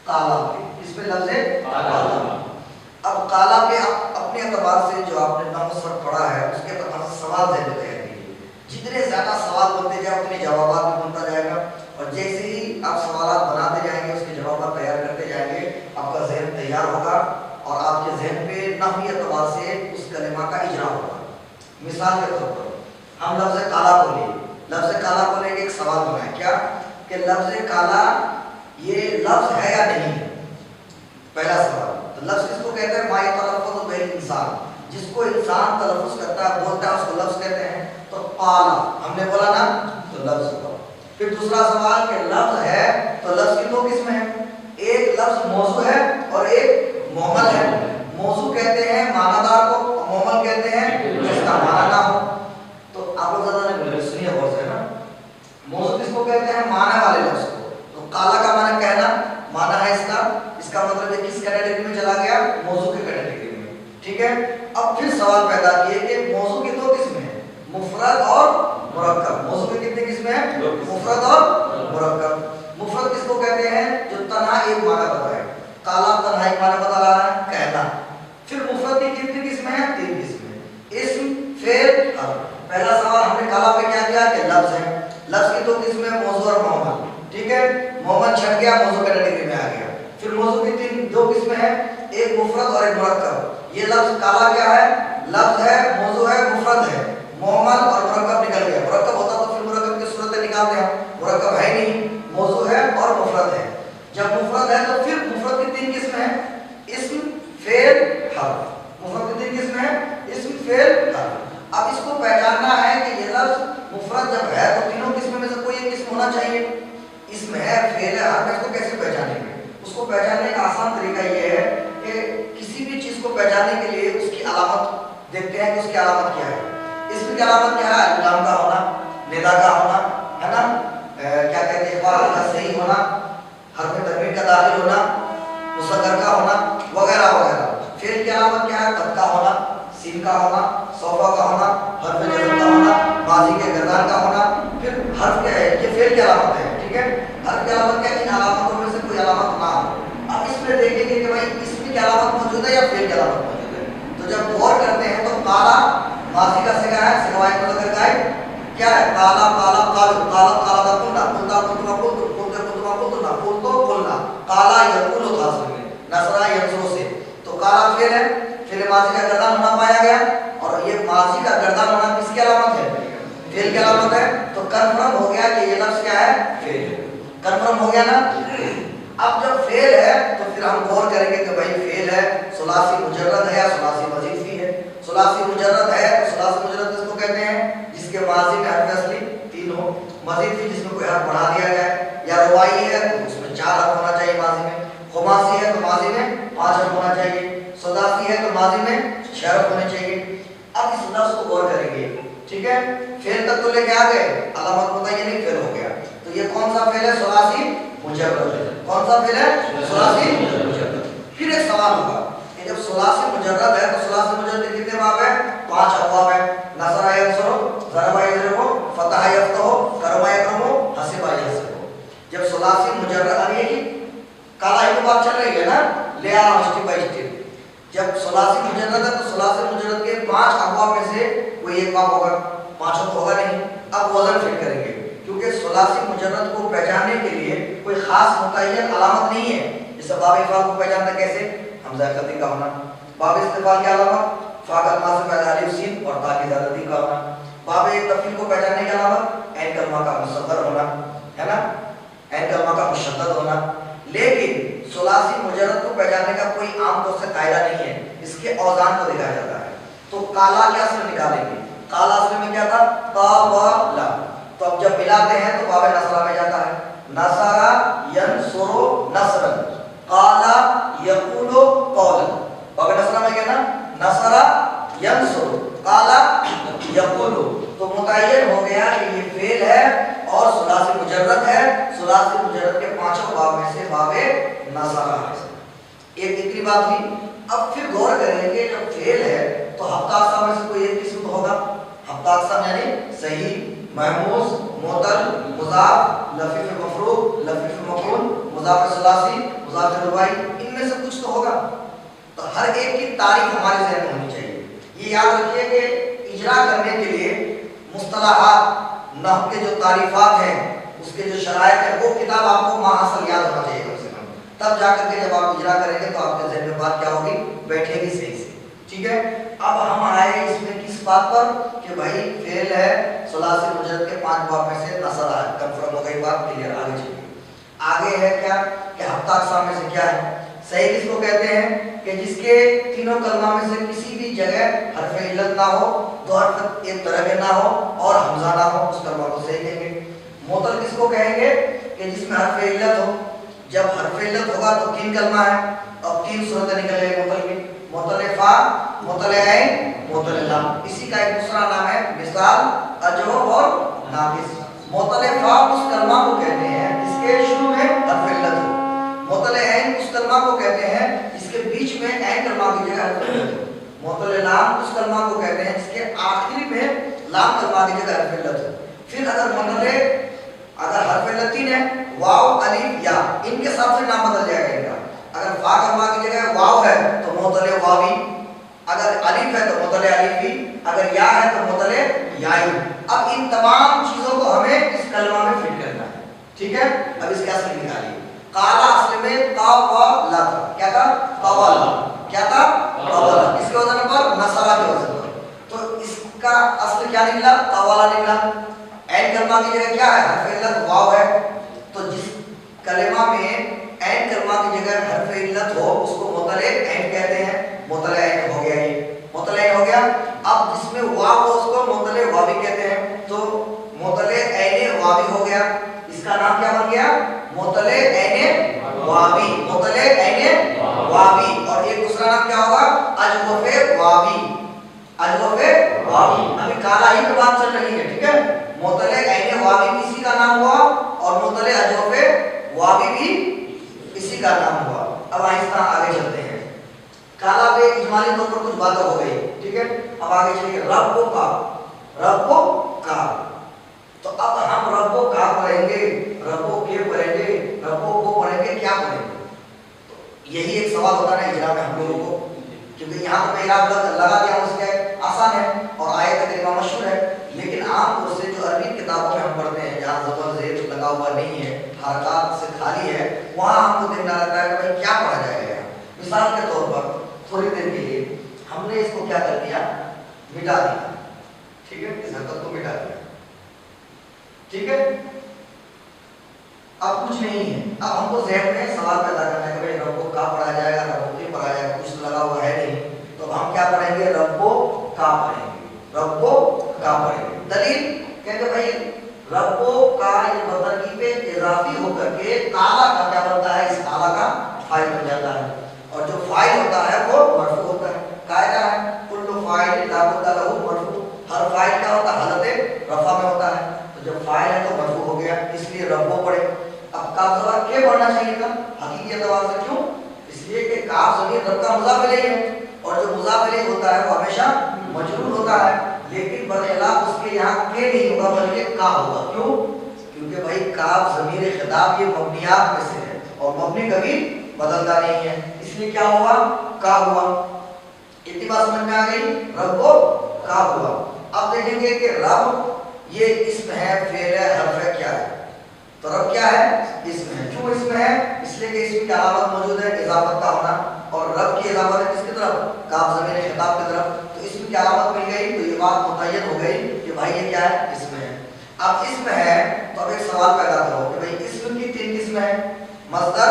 کالا پہ، اس پہ لفظ کالا۔ اب کالا پہ اپنے اعتبار سے جو آپ نے نحو صرف پڑھا ہے اس کے اعتبار سے سوال ذہن میں تیار کیجیے، جتنے زیادہ سوال بنتے جائیں اتنے جوابات بھی بنتا جائے گا، اور جیسے ہی آپ سوالات بناتے جائیں گے اس کے جوابات تیار کرتے جائیں گے آپ کا ذہن تیار ہوگا اور آپ کے ذہن پہ نحوی اعتبار سے اس کلمہ کا اجرا ہوگا۔ مثال کے طور پر ہم لفظ کالا کو لیں، لفظ کالا کو لے کے ایک سوال بنائیں، کیا کہ لفظ کالا یہ لفظ ہے یا نہیں ہے؟ پہلا سوال، تو لفظ کس کو کہتے ہیں؟ ما یتلفظ بہ انسان، جس کو انسان تلفظ کرتا ہے بولتا ہے اس کو لفظ کہتے ہیں۔ تو قالا ہم نے بولا نا تو لفظ ہوا۔ پھر دوسرا سوال کہ لفظ ہے تو لفظ کی دو قسمیں ہیں، ایک لفظ موضوع ہے اور ایک مہمل ہے۔ موضوع کہتے ہیں معنی دار کو، مہمل کہتے ہیں جس کا معنی نہ ہو۔ تو آپ لوگ زیادہ نہیں بولے، سنیے غور سے نا، موضوع کس کو کہتے ہیں؟ معنی والے لفظ کو۔ تو کالا کا معنی کہنا، معنی ہے اس کا مطلب ہے کس کیٹیگری میں چلا گیا؟ موضوع کی کیٹیگری میں، ٹھیک ہے۔ اب پھر سوال پیدا کیے کہ موضوع کی دو قسمیں ہیں، مفرد اور مرکب۔ موضوع کی کتنی قسمیں ہیں؟ مفرد اور مرکب۔ مفرد کس کو کہتے ہیں؟ جو تنہا ایک معنی بتائے، کالا تنہا ایک معنی بتا رہا ہے، کہنا۔ پھر مفرد کی کتنی قسمیں ہیں؟ تین قسمیں، اسم، فعل، حرف۔ پہلا سوال ہم نے کالا پہ کیا کیا کہ لفظ ہے، لفظ کی دو قسمیں موضوع اور مہمل، ٹھیک ہے۔ مہمل چھٹ گیا، موضوع کیٹیگری میں آ گیا۔ پھر موضوع کی دو قسمیں ہیں، ایک مفرد اور ایک مرکب۔ یہ لفظ کالا کیا ہے؟ لفظ ہے، موضوع ہے، مفرد ہے، مہمل اور مرکب نکل گیا۔ مرکب ہوتا تو پھر مرکب کی صورتیں نکالتے ہیں، مرکب ہے نہیں، موضوع ہے اور مفرد ہے۔ جب مفرد ہے تو پھر مفرد کی تین قسمیں ہیں، اسم، فعل، حرف۔ مفرد کی تین قسمیں ہیں، اسم، فعل، حرف۔ اب اس کو پہچاننا ہے کہ یہ لفظ مفرد جب ہے تو تینوں قسموں میں سے کوئی ایک قسم ہونا چاہیے، اسم ہے، فعل ہے، حرف ہے۔ اس کو کیسے پہچانیں گے؟ اس کو پہچاننے کا آسان طریقہ یہ ہے کہ کسی بھی چیز کو پہچاننے کے لیے اس کی علامت دیکھتے ہیں کہ اس کی علامت کیا ہے۔ اسم کی علامت کیا ہے؟ لام کا ہونا، ندا کا ہونا، ہے نا، کیا کہتے ہیں، فعل کا صحیح ہونا، حرف تنوین کا داخل ہونا، مصغر کا ہونا، وغیرہ وغیرہ۔ فعل کی علامت کیا ہے؟ قد کا ہونا، سین کا ہونا، سوفا کا ہونا، حرف جزم کا ہونا، ماضی کے گردان کا ہونا۔ پھر حرف کیا ہے؟ یہ فعل کی علامت ہے، ٹھیک ہے۔ حرف کی علامت کیا ہے؟ ان علامتوں میں سے کوئی علامت نہ ہو۔ اب اس میں دیکھیں گے کہ بھائی اسم کی علامت موجود ہے یا فعل کی علامت موجود ہے۔ تو جب غور کرتے ہیں تو کالا ماضی کا صیغہ ہے، صیغہ مذکر کا ہے، کیا ہے؟ کالا، کالا، قالوا، قالت، قالت، قلنا، قلتا، قلتما، قلتم، قلت، قلتما، قلتنا، قلتو، قلنا۔ کالا یقول تھا اصل میں، نصرہ ینصرو سے۔ تو کالا فعل ہے، فعل ماضی کا گردان ہونا پایا گیا، اور یہ ماضی کا گردان ہونا کس کی علامت ہے؟ فعل کی علامت ہے۔ تو کنفرم ہو گیا کہ یہ لفظ کیا ہے؟ فعل۔ کنفرم ہو گیا نا۔ اب جب فعل ہے تو پھر ہم غور کریں گے کہ بھائی فعل ہے، ثلاثی مجرد ہے یا ثلاثی مزید فی ہے۔ ثلاثی مجرد ہے تو ثلاثی مجرد کس کو کہتے ہیں؟ جس کے ماضی میں حرف اصلی تین ہو، مزید فی جس میں کوئی حرف بڑھا دیا جائے، یا رباعی ہے تو اس میں 4 حرف ہونا چاہیے ماضی میں، خماسی ہے تو ماضی میں 5 حرف ہونا چاہیے، سداسی ہے تو ماضی میں 6 حرف ہونے چاہیے۔ اب اس لفظ کو غور کریں گے، ٹھیک ہے۔ فعل تک تو لے کے آ گئے، علامت متعینہ فعل ہو گیا۔ تو یہ کون سا فعل ہے؟ ثلاثی مجرد ہے۔ کون سا فعل ہے؟ ثلاثی مجرد۔ پھر ایک سوال ہوگا کہ جب ثلاثی مجرد ہے تو ثلاثی مجرد کے کتنے باب ہیں؟ 5 ابواب ہیں، نصر ینصر، ضرب یضرب، فتح یفتح، کرم یکرم، حسب یحسب۔ جب ثلاثی مجرد اب یہ کالا ہی بات چل رہی ہے نا، لے آ اسٹیپ بائی اسٹیپ۔ جب ثلاثی مجرد ہے تو ثلاثی مجرد کے 5 ابواب میں سے کوئی ایک باب ہوگا، 5 تو ہوگا نہیں۔ اب وزن فٹ کریں گے، کیونکہ ثلاثی مجرد کو پہچاننے کے لیے کوئی خاص متعین علامت نہیں ہے۔ جیسے باب افعال کو پہچاننا کیسے؟ حمزہ قطعی کا ہونا۔ باب استفعال کی علامت فا کا ماضی پہلے الف سین اور تا کی زیادتی کا ہونا۔ باب تفعیل کو پہچاننے کی علامت عین کلمہ کا مصغر ہونا، ہے نا، عین کلمہ کا مشدد ہونا۔ لیکن ثلاثی مجرد کو پہچاننے کا کوئی عام طور سے قاعدہ نہیں ہے، اس کے اوزان کو دکھایا جاتا ہے۔ تو کالا کیا اصل نکالیں گے؟ کالا اصل میں کیا تھا؟ تا و لا۔ تو اب جب ملاتے ہیں تو باب نصرہ میں جاتا ہے، نصرہ ینصر نصرا، قالا یقول قولا۔ باب نصرہ میں کیا نا؟ نصرہ ینصر، قالا یقول۔ تو متعین ہو گیا کہ یہ فعل ہے اور ثلاثی مجرد ہے۔ ثلاثی مجرد کے 5 باب میں سے باب نصرہ ہے۔ ایک اتنی بات ہوئی۔ اب پھر غور کریں گے جب فعل ہے تو ہفتہ اقسام میں سے کوئی ایک قسم تو ہوگا۔ ہفتہ اقسام یعنی صحیح، محموز، معتل، مضاف، لفیف مفروغ، لفیف مفعول، مضاف ثلاثی، مضاف तो भाई इनमें से कुछ तो होगा, तो हर एक की तारीफ हमारे ज़हन में होनी चाहिए। ये याद रखिए कि इजरा करने के लिए मुस्तलाहात नहव के जो तारीफात हैं, उसके जो शराइत है, वो किताब आपको माहासल याद होना चाहिए कम से कम, तब जाकर के जब आप इजरा करेंगे तो आपके ज़हन में बात क्या होगी, बैठेगी सही से। ठीक है, अब हम आए इसमें किस बात पर कि भाई फेल है सुलासी मुजरद के 5 बाब में से नसर है, कंफर्म हो गई बात, क्लियर। आगे चलिए, आगे है क्या कि हफ्ता अक़साम में से क्या है सही, किसको कहते हैं कि जिसके तीनों कलमा में से किसी भी जगह हरफ इल्लत ना हो, दो हरफ एक तरह के ना हो और हमजा ना हो, उस कलमा को सही कहेंगे। मोतल किसको कहेंगे कि जिसमें हरफ इल्लत हो, जब हरफ इल्लत होगा तो 3 कलमा है, अब 3 सूरतें निकल गई मोतल की, मोतल फा, मोतल ऐन, मोतल लाम। इसी का एक दूसरा नाम है मिसाल, अजव और नाकिस। मोतल फा उस कलमा को कहते हैं जिसके शुरू में हरफ इल्लत हो, मोतल ऐन उस कलमा को कहते हैं जिसके बीच में ऐन कलमा की जगह हरफ इल्लत हो, मोतल लाम उस कलमा को कहते हैं जिसके आखिरी में लाम कलमा की जगह हरफ इल्लत हो। फिर अगर हरफ इल्लत 3 है, वाव, अलिफ, या, इनके हिसाब से नाम बदल जाएगा इनका। अगर फा कलमा की जगह वाव है तो मोतल वावी, अगर अलिफ है तो मोतल अलिफी, अगर या है तो मोतल याई। अब इन तमाम चीजों को हमें इस कलमा में फिट करना है। ठीक है, अब इसके असली निकालिए। काला असल में कावला था, क्या था, कावला, क्या था, कावला, किसके वजन पर, नसरा के वजन पर, तो इसका असल क्या निकला, कावला निकला। ऐन कलमा की जगह क्या है, हरफ इल्लत वाव है, तो जिस कलमा में ऐन कलमा की जगह हरफ इल्लत हो उसको मोतल ऐन कहते हैं, मोतल ऐन हो गया, ये मोतल ऐन हो गया। अब जिसमें वाव हो उसको मोतल वावी कहते हैं, तो मोतल ऐन वावी हो गया, इसका नाम क्या बन गया, मोतल ऐन वावी, मोतल ऐन वावी। और एक दूसरा नाम क्या होगा, अजवफ़े वावी, अजवफ़े वावी। अभी काला ही की बात चल रही है, ठीक है, मोतल ऐन वावी भी इसी का नाम हुआ और मोतल अजवफ़े वावी भी इसी का नाम हुआ। अब आहिस्ता आगे चलते हैं, काला पे इजमाली तौर पर कुछ बातें हो गई, ठीक है। अब आगे चलिए, रब्बो का, रब्बो का, तो अब हम रब्बो का पढ़ेंगे, रब्बो के पढ़ेंगे, रब्बो को पढ़ेंगे, क्या पढ़ेंगे, तो यही एक सवाल होता है इजरा में हम लोगों को, क्योंकि यहाँ तो मैं इराद लगा दिया हूँ, इसका आसान है और आयत करीमा मशहूर है, लेकिन आमतौर से जो अरबी किताबों में हम पढ़ते हैं जहाँ ज़बर ज़ेर लगा हुआ नहीं है, हरकत से खाली है, वहाँ हमको देखना रहता है कि भाई क्या पढ़ा जाएगा। मिसाल के तौर पर थोड़ी देर के लिए हमने इसको क्या कर दिया, मिटा दिया, ठीक है, इस हरकत को मिटा दिया, ठीक है। अब कुछ नहीं है, अब हमको ज़हन में सवाल पैदा करना है कि भाई रब्बो का पढ़ा जाएगा, रब्बो के पढ़ा जाएगा, कुछ लगा हुआ है नहीं, तो हम क्या पढ़ेंगे, रब्बो का पढ़ेंगे, रब्बो का पढ़ेंगे। दलील कहते भाई रब्बो का इस बतरकी पे इजाफी होकर के काला का क्या बनता है, इस काला का फाइल बन जाता है, और जो फाइल होता है वो मरफू होता है। कायदा है कुल्लु फाइल ला बुद्दा लहू मरफू, हर फाइल क्या होता है, हालत रफा में होता है, तो जब फाइल है तो मरफू हो गया, इसलिए रब्बो पढ़े। अब काफ ज़बर के पढ़ना चाहिए था हकीकी एतबार से, क्यों, इसलिए कि काफ ज़मीर रब का मुज़ाफ इलैहि है और जो मुज़ाफ इलैहि होता है वो हमेशा मजरूर होता है, लेकिन बरखिलाफ उसके यहाँ के नहीं होगा बल्कि का होगा। क्यों, क्योंकि भाई काफ ज़मीर खिताब ये मबनियात में से है और मबनी कभी बदलता नहीं है, इसलिए क्या हुआ, का हुआ। इतनी बात समझ में आ गई, रब्बो का हुआ। अब देखेंगे कि रब ये इस्म है, फेल है, हर्फ है, क्या है, तो रब क्या है, इस्म है। क्यों इस्म है, इसलिए कि इसमें क्या अलामत मौजूद है, इजाफत का होना, और रब की इजाफत है किसकी तरफ, काफ ज़मीर खिताब की तरफ, तो इसमें क्या अलामत मिल गई, तो ये बात मुतय्यन हो गई कि भाई ये क्या है, इस्म है। अब इस्म है तो अब एक सवाल पैदा करो कि भाई इस्म की 3 किस्में हैं, मस्दर,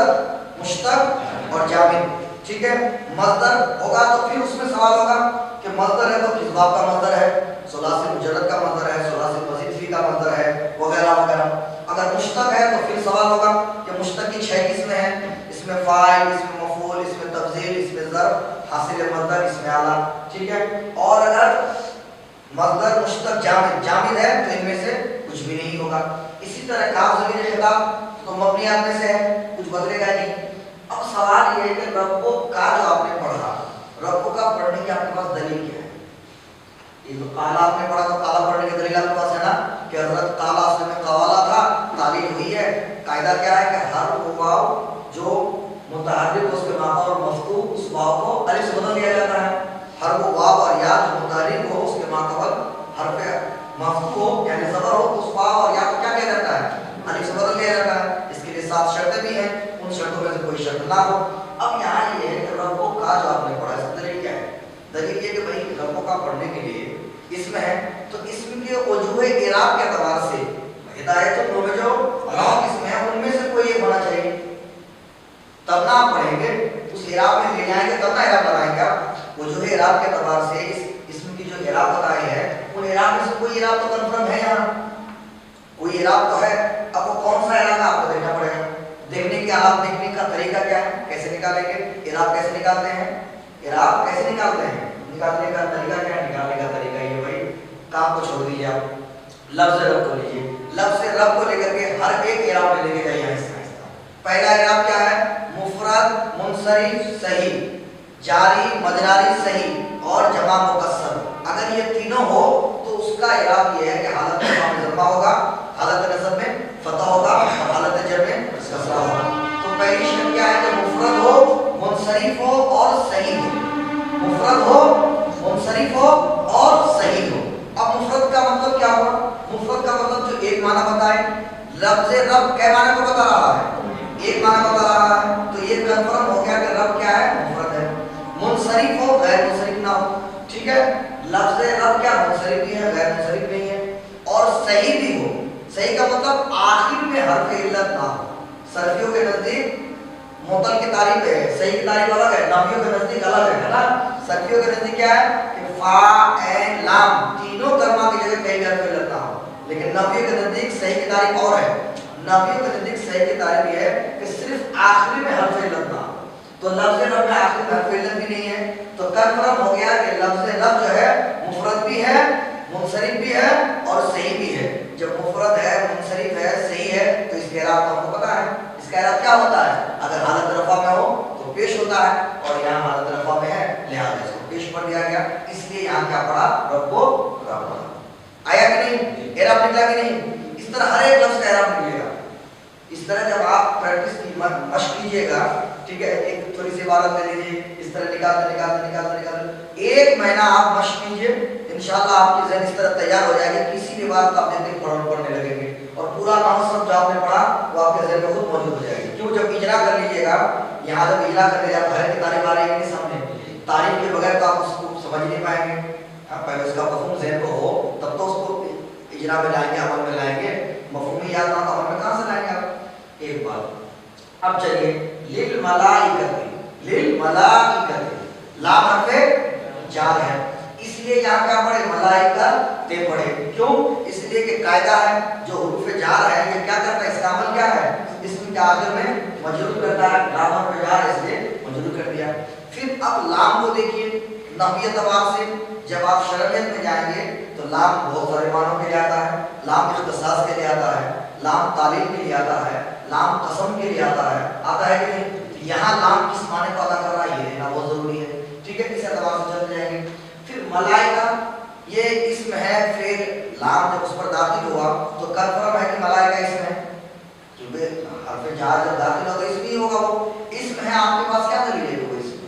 मुश्तक और जामिद, ठीक है। मस्दर होगा तो फिर उसमें सवाल होगा कि मस्दर है तो किस बाब का मस्दर है, सुलासी मुजर्रद का मस्दर है, सुलासी मज़ीद फी का मस्दर है, वगैरह वगैरह। अगर मुश्तक है तो फिर सवाल होगा कि मुश्तक की 6 किस्में हैं, इसमें फाइल, इसमें मफूल, इसमें तब्दील, इसमें ज़र्फ, हासिल मस्दर, इसमें आला, ठीक है। और अगर मस्दर मुश्तक जामिद है तो इनमें से कुछ भी नहीं होगा। इसी तरह काफ ज़मीर खिताब तो मबनियात में से है, कुछ बदलेगा नहीं। अब सवाल ये है कि रब्बो का जो आपने पढ़ा, रब्बो का पढ़ने की आपके पास दलील क्या है, ये तो काला आपने पढ़ा तो काला पढ़ने की दलील आपके पास है ना, कि हज़रत काला असल में कवाला था, तालील हुई है। कायदा क्या है कि हर वाव जो मुतहर्रिक को उसके माका और मफ्तू उस वाव को अलिफ से बदल दिया जाता है। हर वो वाव और या जो मुतहर्रिक हो उसके माका हर्फ मफ्तू हो यानी ज़बर हो उस वाव और या को क्या किया जाता है? अलिफ से बदल दिया जाता है। इसके लिए 7 शर्तें भी हैं, उन शर्तों में से कोई शर्त ना हो। अब यहाँ ये है कि रब्बो का जो आपने पढ़ा इसका दलील क्या है? दलील ये कि भाई रब्बो का पढ़ने के लिए इसमें है तो इसमें के वजूह इराब के एतबार से हिदायत में जो 9 किस्में हैं उनमें से कोई एक होना चाहिए, तब ना आप पढ़ेंगे उस इराब में ले जाएंगे तब ना इराब लगाएंगे आप। वजूह इराब के एतबार से इसमें की जो इराब बताई है उन इराब में से कोई इराब तो कंफर्म है, यहाँ कोई इराब तो है। अब वो कौन सा इराब है आपको देखना पड़ेगा। देखने के आप देखने का तरीका क्या है, कैसे निकालेंगे इराब, कैसे निकालते हैं इराब, कैसे निकालते हैं, निकालने का तरीका क्या है? निकालने का तरीका ये भाई काम को छोड़ दीजिए, आप लफ्ज रब को लीजिए, लफ्ज रब को लेकर के हर एक इराब में लेके जाइए आहिस्ता आहिस्ता। पहला इराब क्या है? मुफरद, मुनसरिफ, सही, जारी, मजरारी, सही और जमा मुकस्सर। अगर ये तीनों हो तो उसका इराब ये है कि हालत में जमा होगा, हालत नस्ब में फतह होगा और हालत जर में कसरा होगा। तो पहली शर्त क्या है कि मुफरद हो, मुनसरिफ हो और सही हो। मुफरद हो, मुनसरिफ हो और सही हो। अब मुफरद का मतलब क्या हुआ? मुफरद का मतलब जो एक माना बताए, लफ्ज़ रब कै माने को बता रहा है? एक माना बता रहा है, तो ये कंफर्म हो गया कि रब क्या है? मुफरद है। मुनसरिफ हो, गैर मुनसरिफ ना हो, ठीक है। लफ्ज़ रब क्या मुनसरिफ भी है, गैर मुनसरिफ नहीं है, और सही भी हो। सही का मतलब आखिर में हर्फ इल्लत ना हो। सरफियों के नजदीक मुअत्तल की तारीफ है, सही की तारीफ अलग है, नफियों के नजदीक अलग है ना। सरफियों के नजदीक क्या है कि फा ऐन लाम तीनों कलमा की जगह कहीं भी हर्फ इल्लत ना हो, लेकिन नफियों के नजदीक सही की तारीफ और है। नफियों के नजदीक सही की तारीफ ये है कि सिर्फ आखिरी में हर्फ इल्लत ना हो। तो लफ्ज़ रब में आखिरी में हर्फ इल्लत भी नहीं है, तो कंफर्म हो गया कि लफ्ज़ रब जो है मुफरद भी है, मुनसरिफ भी है और सही भी है। जब मुफरद है, मुनसरिफ है, सही है तो इसका इराब तो हमको पता है। इसका इराब क्या होता है? अगर हालत रफा में हो तो पेश होता है, और यहाँ हालत रफा में है लिहाजा इसको पेश कर दिया गया। इसलिए यहाँ क्या पढ़ा? रब्बो रब पढ़ा। आया कि नहीं? इराब निकला कि नहीं? इस तरह हर एक लफ्ज़ का इराब निकलेगा। इस तरह जब आप प्रैक्टिस की मशक कीजिएगा, ठीक है, एक थोड़ी सी इबारत ले लीजिए, इस तरह निकालते एक महीना आप मशक कीजिए, इंशाल्लाह आपकी ज़हन इस तरह तैयार हो जाएगी, किसी भी बात आप देखते पढ़ने लगेंगे और पूरा नाम सब जो आपने पढ़ा वो आपके ज़हन में खुद मौजूद हो जाएगी। क्यों? जब इजरा कर लीजिएगा, यहाँ जब इजरा कर लीजिएगा घर की तारीफ आ रही है सामने, तारीफ के बगैर तो आप उसको समझ नहीं पाएंगे। पहले उसका मफ़हूम ज़हन को हो तब तो उसको इजरा में लाएंगे, अमल में लाएंगे। मफ़हूम याद ना तो अमल में कहाँ से लाएंगे आप? एक बात। अब चलिए लिल मलाइकति, लाम हर्फे जार है, इसलिए यहाँ क्या पढ़े? मलाइका ते पढ़े। क्यों? इसलिए कि कायदा है जो हुरूफ जार है ये क्या करता है? इसका अमल क्या है? इसमें क्या आखिर में मजरूर करता है, लाम हर्फे जार इसलिए मजरूर कर दिया। फिर अब लाम को देखिए नहवी एतबार से, जब आप शरयत में जाएंगे तो लाम बहुत सारे मानों के लिए आता है। लाम इख्तिसास के लिए आता है, लाम तालील के लिए आता है, लाम कसम के लिए आता है कि नहीं? यहाँ लाम किस माने को अदा कर रहा है ये लेना बहुत जरूरी है, ठीक है। इस एतबार से चलते जाएंगे। फिर मलाइका ये इसम है, फिर लाम जब उस पर दाखिल हुआ तो कंफर्म है कि मलाइका इसम है, क्योंकि हर्फ जार जब दाखिल होगा तो इसम ही होगा, वो इसम है। आपके पास क्या दलील है वो इसम?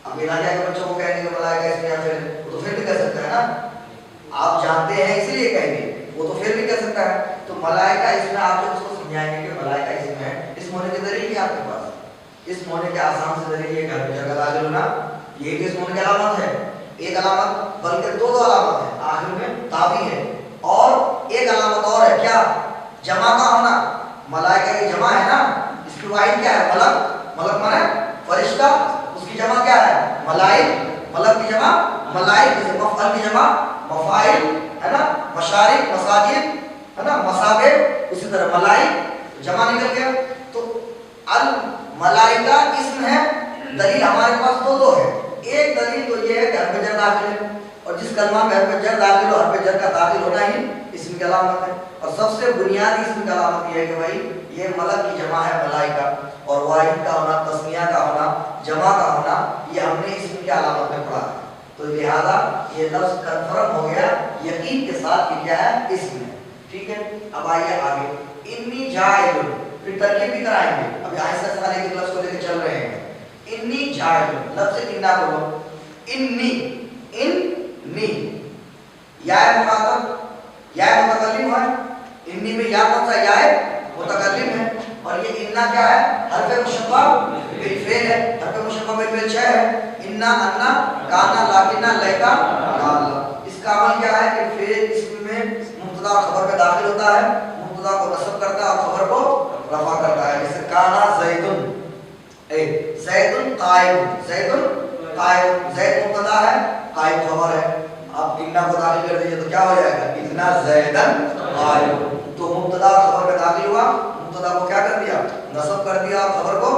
अब इलाजा के बच्चों को कहेंगे कि मलाइका इसम या फिर वो तो फिर भी कह सकता है ना, आप जानते हैं इसलिए कहेंगे, वो तो फिर भी कह सकता है। तो मलाइका इसमें आप जब उसको समझाएंगे कि मलाइका इसमें है, इस होने की दलील है आपके पास? इस होने के आसान से दलील ये घर में जगह दाखिल होना, ये किस होने की अलामत है? एक अलामत बल्कि दो अलामत है, आखिर में ताबी है, और एक अलामत और है क्या? जमा का होना। मलाइका की जमा है ना, इसकी वाहिद क्या है? मलक। मलक माने फरिश्ता, उसकी जमा क्या है? मलाइक। मलक की जमा मलाइक, जैसे मफअल की जमा मफाइल है ना, मशारिक, मसाजिद है ना, मसाबे, उसी तरह मलाइक जमा निकल गया। तो अल मलाइका इसम है, दलील हमारे पास दो है। एक दलील तो ये है कि हर्फ जर दाखिल है, और जिस कलमा में हर्फ जर दाखिल हो, हर्फ जर का दाखिल होना ही इसम की अलामत है। और सबसे बुनियादी इसम की अलामत ये है कि भाई ये मलक की जमा है मलाइका, और वाहिद का होना, तस्निया का होना, जमा का होना, ये हमने इसम की अलामत में पढ़ा है। तो लिहाजा ये लफ्ज़ कंफर्म हो गया यकीन के साथ कि क्या है? इसम है, ठीक है। अब आइए आगे। इन्नी जाइलुन, پھر ترکیب بھی کرائیں گے. ابھی آہستہ آہستہ ایک لفظ کو لے کے چل رہے ہیں. انی جاعل, لفظ انا بولو, انی, انی یا مخاطب یا متکلم ہے. انی میں یا کون سا, یا متکلم ہے. اور یہ انا کیا ہے, حرف مشبہ بالفعل ہے. حرف مشبہ بالفعل 6 ہے, انا, انا, کانا, لاکنا, لیکا, لالا. اس کا عمل کیا ہے کہ فعل اسم میں مبتدا اور خبر میں داخل ہوتا ہے, مبتدا کو نصب کرتا ہے اور خبر کو رفع کرتا ہے. جیسے کانا زیدن, زیدن قائم, زیدن قائم, زید مبتدا ہے, قائم خبر ہے. آپ انا کو داخل کر دیجئے تو کیا ہو جائے گا, اتنا زیدن قائم. تو مبتدا خبر میں داخل ہوا, مبتدا کو کیا کر دیا, نصب کر دیا, خبر کو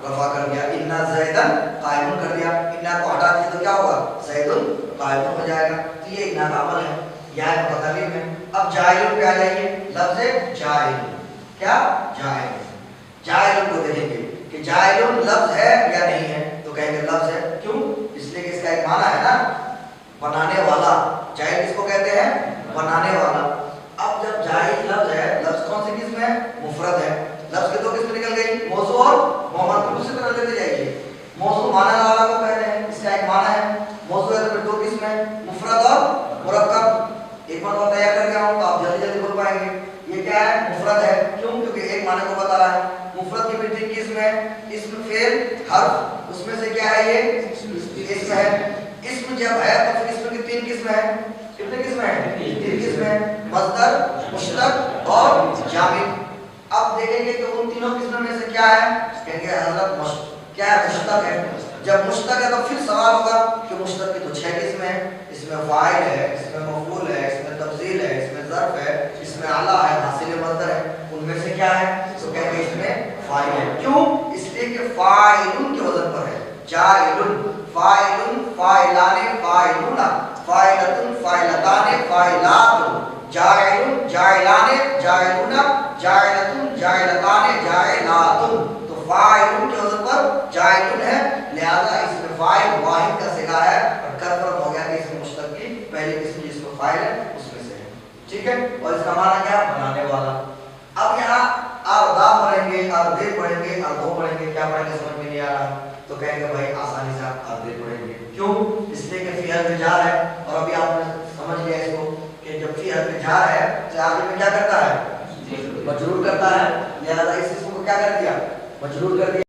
رفع کر دیا. انا زیدن قائم کر دیا. انا کو ہٹا دیجئے تو کیا ہوگا, زیدن قائم ہو جائے گا. تو یہ انا کا عمل ہے, یا متکلم ہے. اب جاعل پہ آ جائیے. لفظ جاعل, کیا جاعل, جاعل کو دیکھیں گے کہ جاعل لفظ ہے یا نہیں ہے, تو کہیں گے لفظ ہے. کیوں, اس لیے کہ اس کا ایک معنی ہے نا, بنانے والا. جاعل کس کو کہتے ہیں, بنانے والا. اب جب جاعل لفظ ہے, لفظ کون سی قسم ہے, مفرد ہے. لفظ کے دو قسم نکل گئی, موضوع اور موصول. اسی طرح لیتے جائیے. موضوع معنی والا کو کہتے ہیں, اس کا ایک معنی ہے. موضوع ہے تو پھر دو قسم ہے, مفرد اور مرکب. ایک مرتبہ تیار کر گیا ہوں تو آپ جلدی جلدی بول پائیں گے. یہ کیا ہے, مفرد ہے. کیوں, کیونکہ ایک معنی کو بتا رہا ہے. مفرد کی بھی 3 قسم ہے, اسم, فعل, حرف. اس میں سے کیا ہے, یہ اسم ہے. اسم جب ہے تو پھر اسم کی 3 قسم ہے. کتنے قسم ہیں, 3 قسم ہے, مصدر, مشتق اور جامد. اب دیکھیں گے کہ ان تینوں قسموں میں سے کیا ہے, کہیں گے حضرت کیا ہے, مشتق ہے. جب مشتق ہے تو پھر سوال ہوگا کہ مشتق کی تو 6 قسمیں ہیں. اس میں فاعل ہے, اس میں مفعول ہے, اس میں تفضیل ہے, اس میں ظرف ہے, اس میں اعلیٰ ہے, حاصل مصدر ہے. ان میں سے کیا ہے, تو کہیں گے اس میں فاعل ہے. کیوں, اس لیے کہ فاعلن کے وزن پر ہے. جاعلن, فاعلن, فاعلان, فاعلون, فاعلتن, فاعلتان, فاعلات. جاعلن, جاعلان, جاعلون, جاعلتن, جاعلتان, جاعلات. تو فاعلن کے وزن پر جاعلن ہے, لہذا اس میں فاعل واحد کا صیغہ ہے اور کنفرم ہو گیا کہ اس میں مشتق کی پہلی قسم جس کو فاعل ہے اس میں سے ہے. ٹھیک ہے, اور اس کا معنی کیا, بنانے والا. اب یہاں اردا پڑھیں گے, اردے پڑھیں گے, اردو پڑھیں گے, کیا پڑھیں گے سمجھ میں نہیں آ رہا, تو کہیں گے بھائی آسانی سے آپ اردے پڑھیں گے. کیوں, اس لیے کہ فی حرف جار ہے, اور ابھی آپ نے سمجھ لیا اس کو کہ جب فی حرف جار ہے تو آگے میں کیا کرتا ہے, مجرور کرتا ہے. لہذا اس اسم کو کیا کر دیا, مجرور کر دیا.